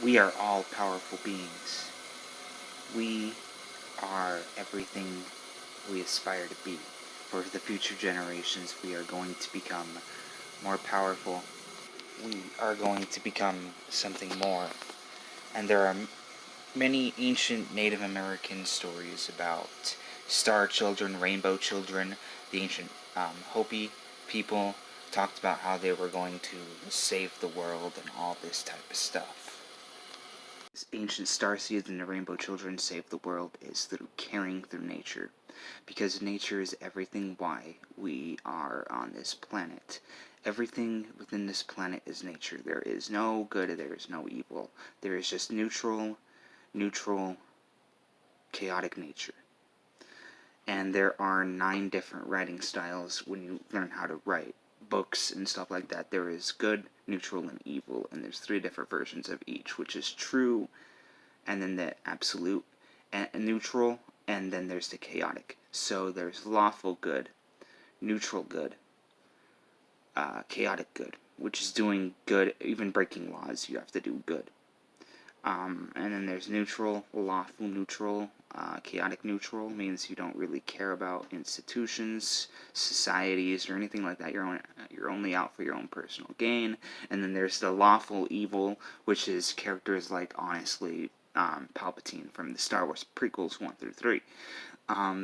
We are all powerful beings. We are everything we aspire to be. For the future generations, we are going to become more powerful. We are going to become something more. And there are many ancient Native American stories about star children, rainbow children. The ancient Hopi people talked about how they were going to save the world and all this type of stuff. This ancient star seeds and the rainbow children save the world is through caring through nature. Because nature is everything why we are on this planet. Everything within this planet is nature. There is no good, there is no evil. There is just neutral, chaotic nature. And there are 9 different writing styles when you learn how to write books and stuff like that. There is good, neutral, and evil, and there's 3 different versions of each, which is true, and then the absolute, and neutral, and then there's the chaotic. So there's lawful good, neutral good, chaotic good, which is doing good, even breaking laws, you have to do good. And then there's neutral, lawful neutral. Chaotic neutral means you don't really care about institutions, societies, or anything like that. You're only out for your own personal gain. And then there's the lawful evil, which is characters like, honestly, Palpatine from the Star Wars prequels 1 through 3.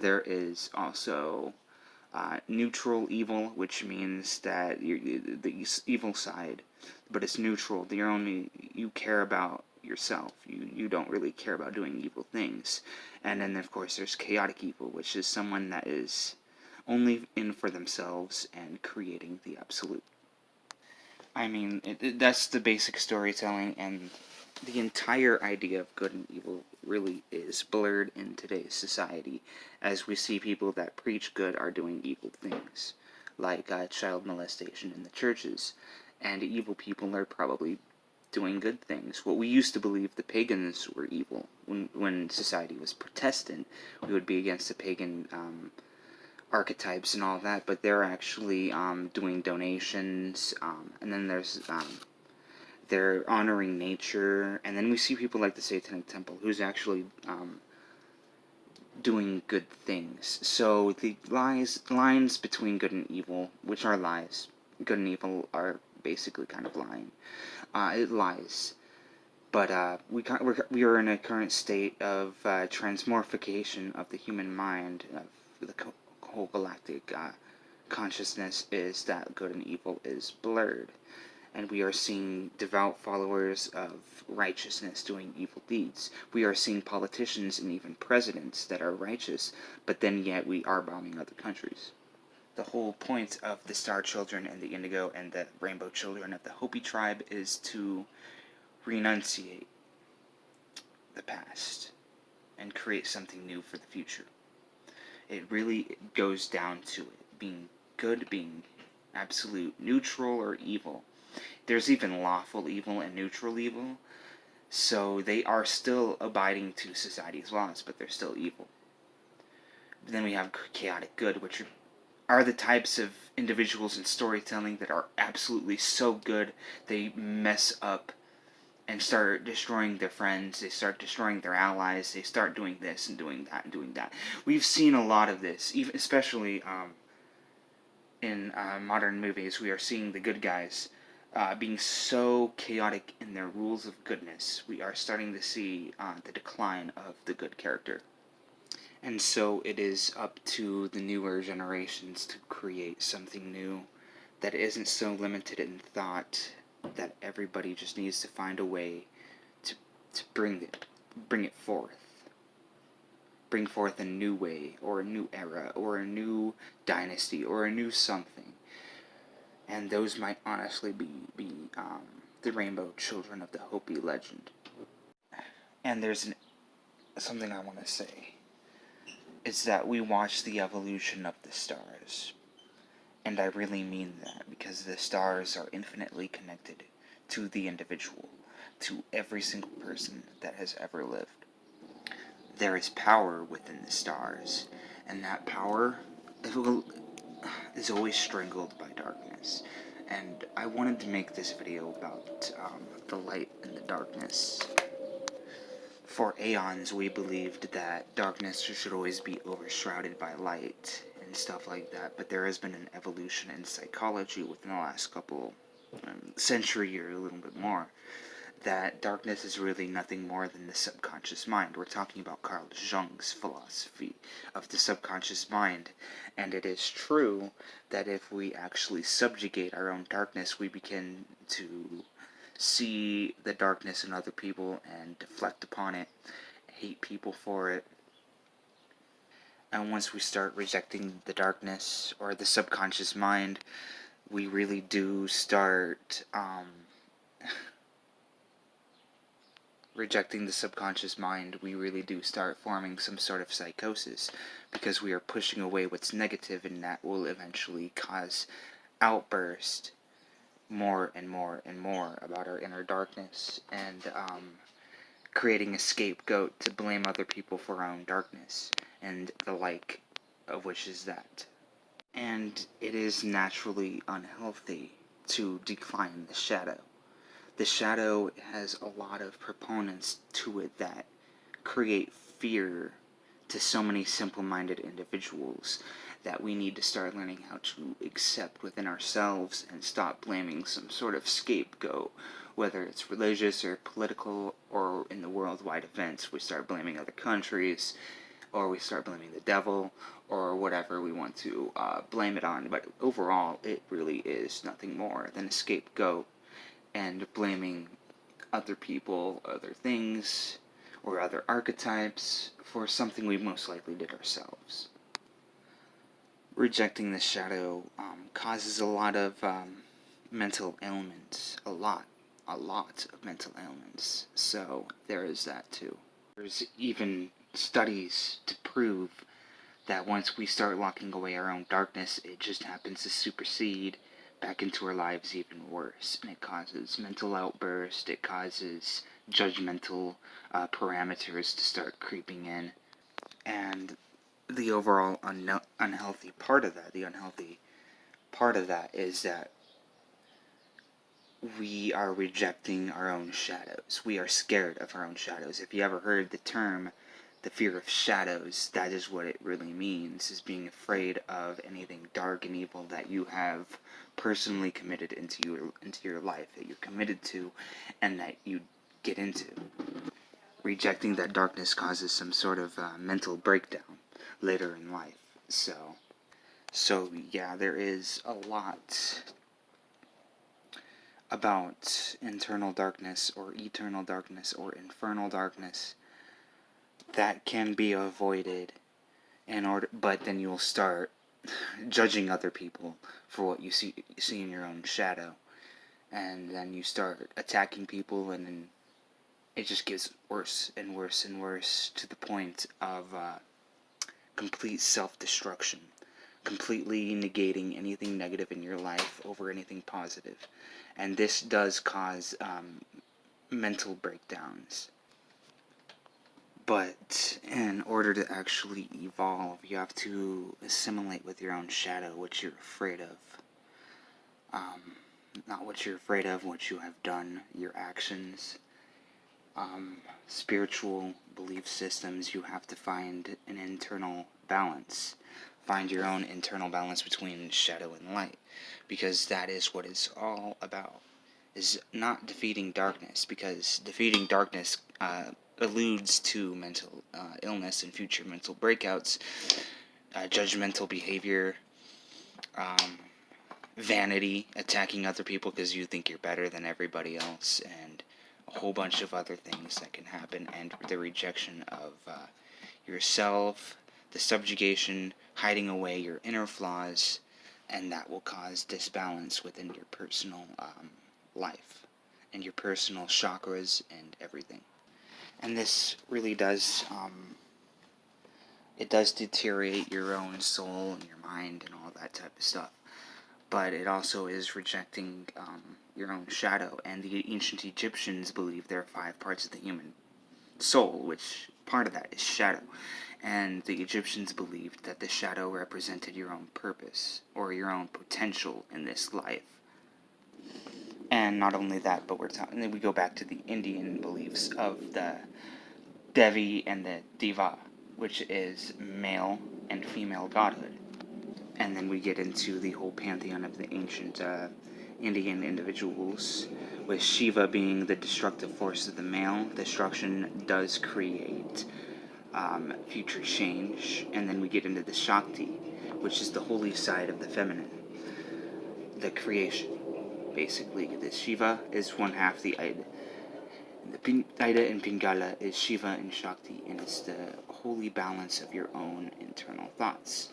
There is also neutral evil, which means that you're the evil side, but it's neutral. You care about yourself. You don't really care about doing evil things. And then of course there's chaotic evil, which is someone that is only in for themselves and creating the absolute. I mean, that's the basic storytelling, and the entire idea of good and evil really is blurred in today's society, as we see people that preach good are doing evil things, like child molestation in the churches, and evil people are probably doing good things. What we used to believe the pagans were evil. When society was Protestant, we would be against the pagan archetypes and all that, but they're actually doing donations, and then they're honoring nature, and then we see people like the Satanic Temple, who's actually doing good things. So the lines between good and evil, which are lies, good and evil are basically kind of lying. It lies. But we are in a current state of transmorphication of the human mind, of the whole galactic consciousness is that good and evil is blurred. And we are seeing devout followers of righteousness doing evil deeds. We are seeing politicians and even presidents that are righteous, but then yet we are bombing other countries. The whole point of the Star Children and the Indigo and the Rainbow Children of the Hopi tribe is to renunciate the past and create something new for the future. It really goes down to it being good, being absolute, neutral, or evil. There's even lawful evil and neutral evil, so they are still abiding to society's laws, but they're still evil. Then we have chaotic good, which are the types of individuals in storytelling that are absolutely so good they mess up and start destroying their friends, they start destroying their allies, they start doing this and doing that and doing that. We've seen a lot of this, even especially in modern movies. We are seeing the good guys being so chaotic in their rules of goodness. We are starting to see the decline of the good character. And so it is up to the newer generations to create something new that isn't so limited in thought, that everybody just needs to find a way to bring it forth. Bring forth a new way, or a new era, or a new dynasty, or a new something. And those might honestly be the Rainbow Children of the Hopi legend. And there's something I want to say. It's that we watch the evolution of the stars. And I really mean that, because the stars are infinitely connected to the individual, to every single person that has ever lived. There is power within the stars, and that power is always strangled by darkness. And I wanted to make this video about the light in the darkness. For aeons, we believed that darkness should always be overshrouded by light and stuff like that, but there has been an evolution in psychology within the last couple century or a little bit more, that darkness is really nothing more than the subconscious mind. We're talking about Carl Jung's philosophy of the subconscious mind, and it is true that if we actually subjugate our own darkness, we begin to see the darkness in other people and deflect upon it, hate people for it. And once we start rejecting the darkness or the subconscious mind, we really do start rejecting the subconscious mind, we really do start forming some sort of psychosis, because we are pushing away what's negative, and that will eventually cause outburst more and more and more about our inner darkness, and creating a scapegoat to blame other people for our own darkness, and the like of which is that. And it is naturally unhealthy to decline the shadow. The shadow has a lot of proponents to it that create fear to so many simple-minded individuals that we need to start learning how to accept within ourselves and stop blaming some sort of scapegoat, whether it's religious or political or in the worldwide events. We start blaming other countries, or we start blaming the devil, or whatever we want to blame it on. But overall, it really is nothing more than a scapegoat and blaming other people, other things, or other archetypes for something we most likely did ourselves. Rejecting the shadow causes a lot of mental ailments, a lot of mental ailments, so there is that too. There's even studies to prove that once we start locking away our own darkness, it just happens to supersede back into our lives even worse, and it causes mental outburst, it causes judgmental parameters to start creeping in, and the overall unhealthy part of that is that we are rejecting our own shadows. We are scared of our own shadows. If you ever heard the term the fear of shadows, that is what it really means, is being afraid of anything dark and evil that you have personally committed into your life, that you're committed to, and that you get into. Rejecting that darkness causes some sort of mental breakdown later in life. So yeah, there is a lot about internal darkness, or eternal darkness, or infernal darkness that can be avoided but then you'll start judging other people for what you see in your own shadow, and then you start attacking people, and then it just gets worse and worse and worse to the point of complete self-destruction, completely negating anything negative in your life over anything positive. And this does cause mental breakdowns. But in order to actually evolve, you have to assimilate with your own shadow, what you're afraid of. Not what you're afraid of, what you have done, your actions. Spiritual belief systems, you have to find an internal balance. Find your own internal balance between shadow and light. Because that is what it's all about. Is not defeating darkness, because defeating darkness alludes to mental illness and future mental breakouts, judgmental behavior, vanity, attacking other people because you think you're better than everybody else, and a whole bunch of other things that can happen, and the rejection of yourself, the subjugation, hiding away your inner flaws, and that will cause disbalance within your personal life, and your personal chakras and everything. And this really does, it does deteriorate your own soul and your mind and all that type of stuff. But it also is rejecting your own shadow. And the ancient Egyptians believed there are 5 parts of the human soul, which part of that is shadow. And the Egyptians believed that the shadow represented your own purpose, or your own potential in this life. And not only that, but then we go back to the Indian beliefs of the Devi and the Diva, which is male and female godhood. And then we get into the whole pantheon of the ancient Indian individuals, with Shiva being the destructive force of the male. Destruction does create future change. And then we get into the Shakti, which is the holy side of the feminine, the creation, basically. The Shiva is one half the Ida. The Ida and Pingala is Shiva and Shakti, and it's the holy balance of your own internal thoughts.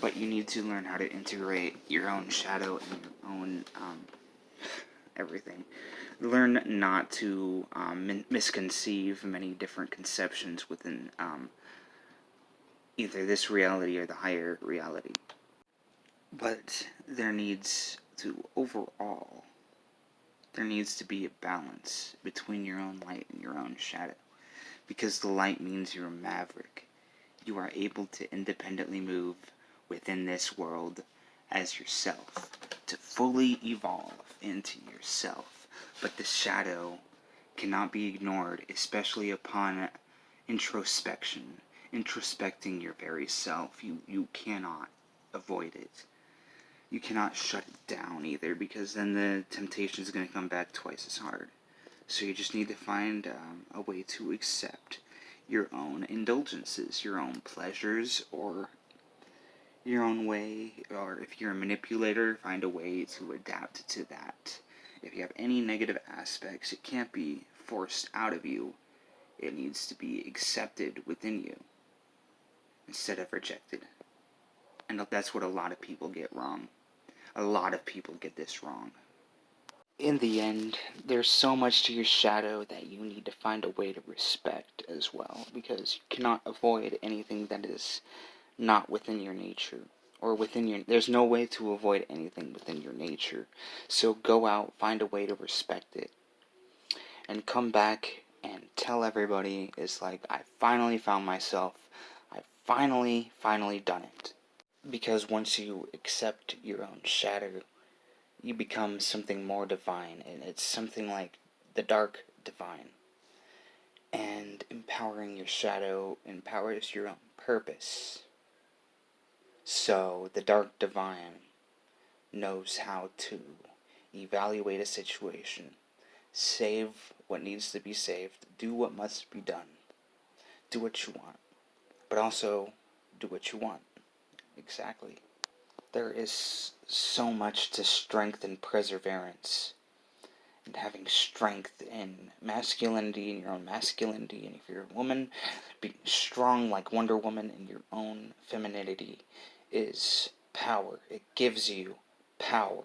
But you need to learn how to integrate your own shadow and your own everything. Learn not to misconceive many different conceptions within either this reality or the higher reality. But there needs to be a balance between your own light and your own shadow. Because the light means you're a maverick. You are able to independently move within this world as yourself, to fully evolve into yourself. But the shadow cannot be ignored, especially upon introspection, introspecting your very self. You cannot avoid it. You cannot shut it down either, because then the temptation is going to come back twice as hard. So you just need to find a way to accept your own indulgences, your own pleasures, or your own way, or if you're a manipulator, find a way to adapt to that. If you have any negative aspects, it can't be forced out of you. It needs to be accepted within you instead of rejected. And that's what a lot of people get wrong. A lot of people get this wrong. In the end, there's so much to your shadow that you need to find a way to respect as well, because you cannot avoid anything that is not within your nature, or there's no way to avoid anything within your nature. So go out, find a way to respect it, and come back and tell everybody, it's like, I finally found myself, I finally done it. Because once you accept your own shadow, you become something more divine, and it's something like the dark divine. And empowering your shadow empowers your own purpose. So the dark divine knows how to evaluate a situation, save what needs to be saved, do what must be done, do what you want, but also do what you want. Exactly. There is so much to strength and perseverance, and having strength in masculinity, in your own masculinity, and if you're a woman, being strong like Wonder Woman in your own femininity is power. It gives you power.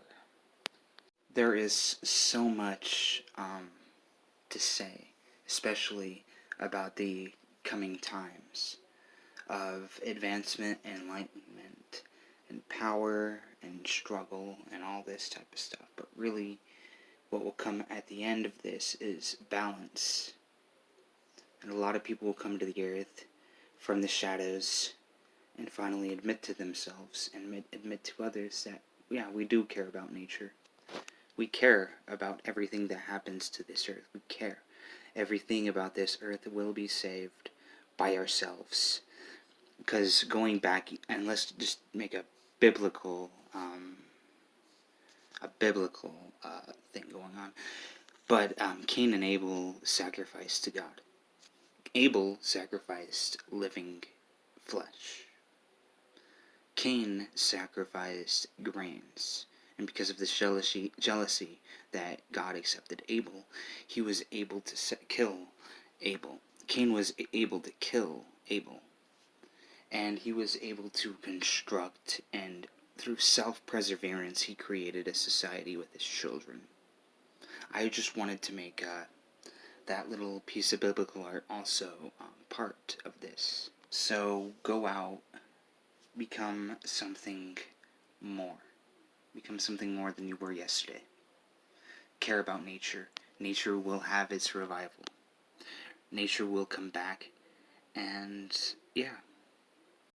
There is so much to say, especially about the coming times of advancement and enlightenment and power and struggle and all this type of stuff. But really, what will come at the end of this is balance. And a lot of people will come to the earth from the shadows and finally admit to themselves and admit to others that, yeah, we do care about nature. We care about everything that happens to this earth. We care. Everything about this earth will be saved by ourselves. Because going back, and let's just make a biblical thing going on. But Cain and Abel sacrificed to God. Abel sacrificed living flesh. Cain sacrificed grains. And because of this jealousy that God accepted Abel, he was able to kill Abel. Cain was able to kill Abel. And he was able to construct, and through self-perseverance, he created a society with his children. I just wanted to make that little piece of biblical art also part of this. So go out, become something more. Become something more than you were yesterday. Care about nature. Nature will have its revival. Nature will come back, and yeah.